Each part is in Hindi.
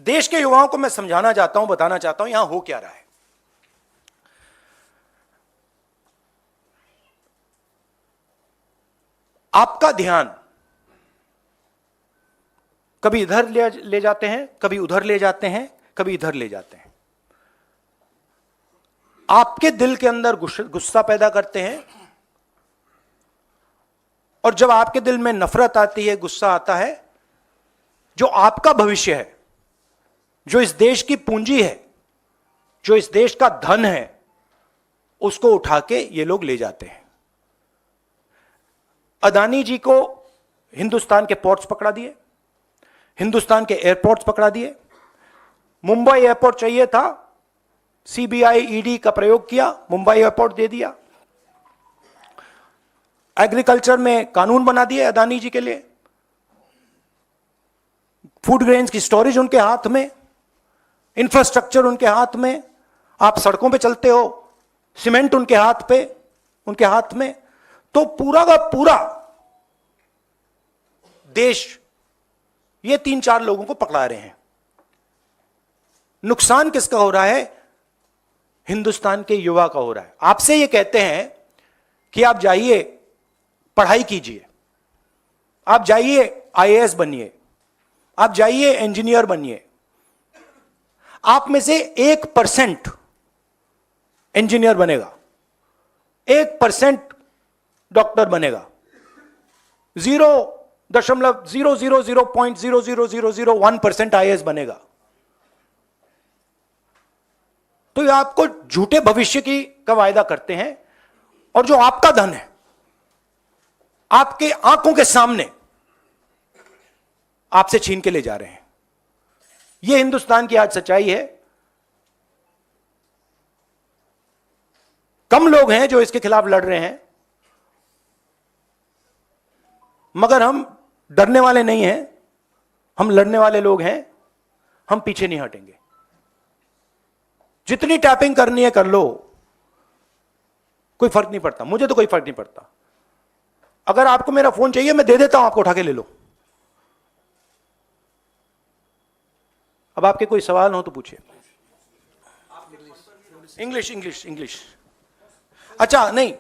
देश के युवाओं को मैं समझाना चाहता हूं, बताना चाहता हूं यहां हो क्या रहा है। आपका ध्यान कभी इधर ले जाते हैं, कभी उधर ले जाते हैं, कभी इधर ले जाते हैं। आपके दिल के अंदर गुस्सा पैदा करते हैं, और जब आपके दिल में नफरत आती है, गुस्सा आता है, जो आपका भविष्य है, जो इस देश की पूंजी है, जो इस देश का धन है, उसको उठा के ये लोग ले जाते हैं। अदानी जी को हिंदुस्तान के पोर्ट्स पकड़ा दिए, हिंदुस्तान के एयरपोर्ट्स पकड़ा दिए। मुंबई एयरपोर्ट चाहिए था, सीबीआई ईडी का प्रयोग किया, मुंबई एयरपोर्ट दे दिया। एग्रीकल्चर में कानून बना दिए अदानी जी के लिए, फूड ग्रेन्स की स्टोरेज उनके हाथ में, इंफ्रास्ट्रक्चर उनके हाथ में, आप सड़कों पे चलते हो, सीमेंट उनके हाथ में। तो पूरा का पूरा देश ये 3-4 लोगों को पकड़ा रहे हैं। नुकसान किसका हो रहा है? हिंदुस्तान के युवा का हो रहा है। आपसे ये कहते हैं कि आप जाइए पढ़ाई कीजिए, आप जाइए आईएएस बनिए, आप जाइए इंजीनियर बनिए। आप में से 1% इंजीनियर बनेगा, 1% डॉक्टर बनेगा, 0.0000001% आईएएस बनेगा। तो ये आपको झूठे भविष्य का वायदा करते हैं, और जो आपका धन है आपके आंखों के सामने आपसे छीन के ले जा रहे हैं। यह हिंदुस्तान की आज सच्चाई है। कम लोग हैं जो इसके खिलाफ लड़ रहे हैं, मगर हम डरने वाले नहीं हैं, हम लड़ने वाले लोग हैं। हम पीछे नहीं हटेंगे। जितनी टैपिंग करनी है कर लो, कोई फर्क नहीं पड़ता, मुझे तो कोई फर्क नहीं पड़ता। अगर आपको मेरा फोन चाहिए मैं दे देता हूं, आपको उठा के ले लो। अब आपके कोई सवाल हो तो पूछिए। इंग्लिश। अच्छा, नहीं,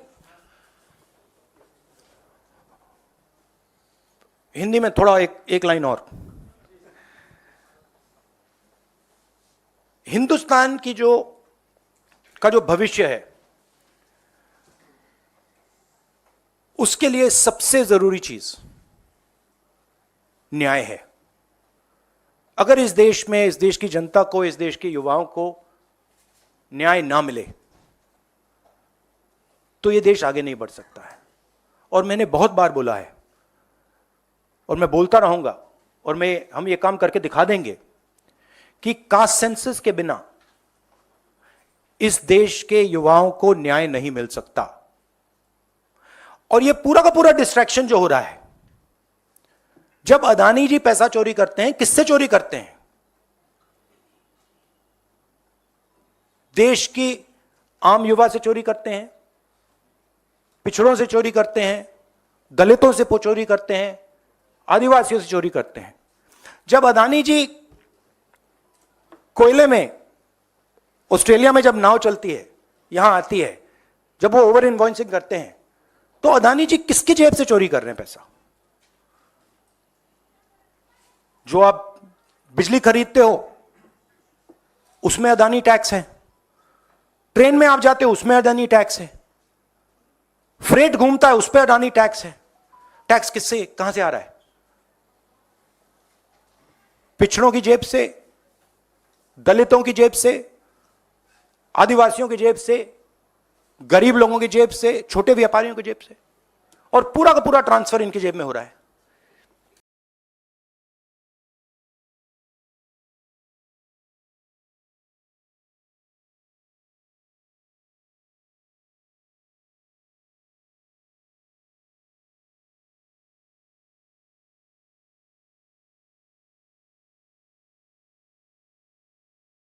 हिंदी में थोड़ा एक लाइन और। हिंदुस्तान की जो भविष्य है, उसके लिए सबसे जरूरी चीज न्याय है। अगर इस देश में, इस देश की जनता को, इस देश के युवाओं को न्याय ना मिले तो यह देश आगे नहीं बढ़ सकता है। और मैंने बहुत बार बोला है, और मैं बोलता रहूंगा, और हम ये काम करके दिखा देंगे कि कास्ट सेंसस के बिना इस देश के युवाओं को न्याय नहीं मिल सकता। और ये पूरा का पूरा डिस्ट्रैक्शन जो हो रहा है, जब अदानी जी पैसा चोरी करते हैं, किससे चोरी करते हैं? देश की आम युवा से चोरी करते हैं, पिछड़ों से चोरी करते हैं, दलितों से चोरी करते हैं, आदिवासियों से चोरी करते हैं। जब अदानी जी कोयले में, ऑस्ट्रेलिया में जब नाव चलती है, यहां आती है, जब वो ओवर इनवॉइसिंग करते हैं, तो अदानी जी किसकी जेब से चोरी कर रहे हैं पैसा? जो आप बिजली खरीदते हो उसमें अदानी टैक्स है, ट्रेन में आप जाते हो उसमें अदानी टैक्स है, फ्रेट घूमता है उस पर अदानी टैक्स है। टैक्स किससे, कहां से आ रहा है? पिछड़ों की जेब से, दलितों की जेब से, आदिवासियों की जेब से, गरीब लोगों की जेब से, छोटे व्यापारियों की जेब से, और पूरा का पूरा ट्रांसफर इनकी जेब में हो रहा है।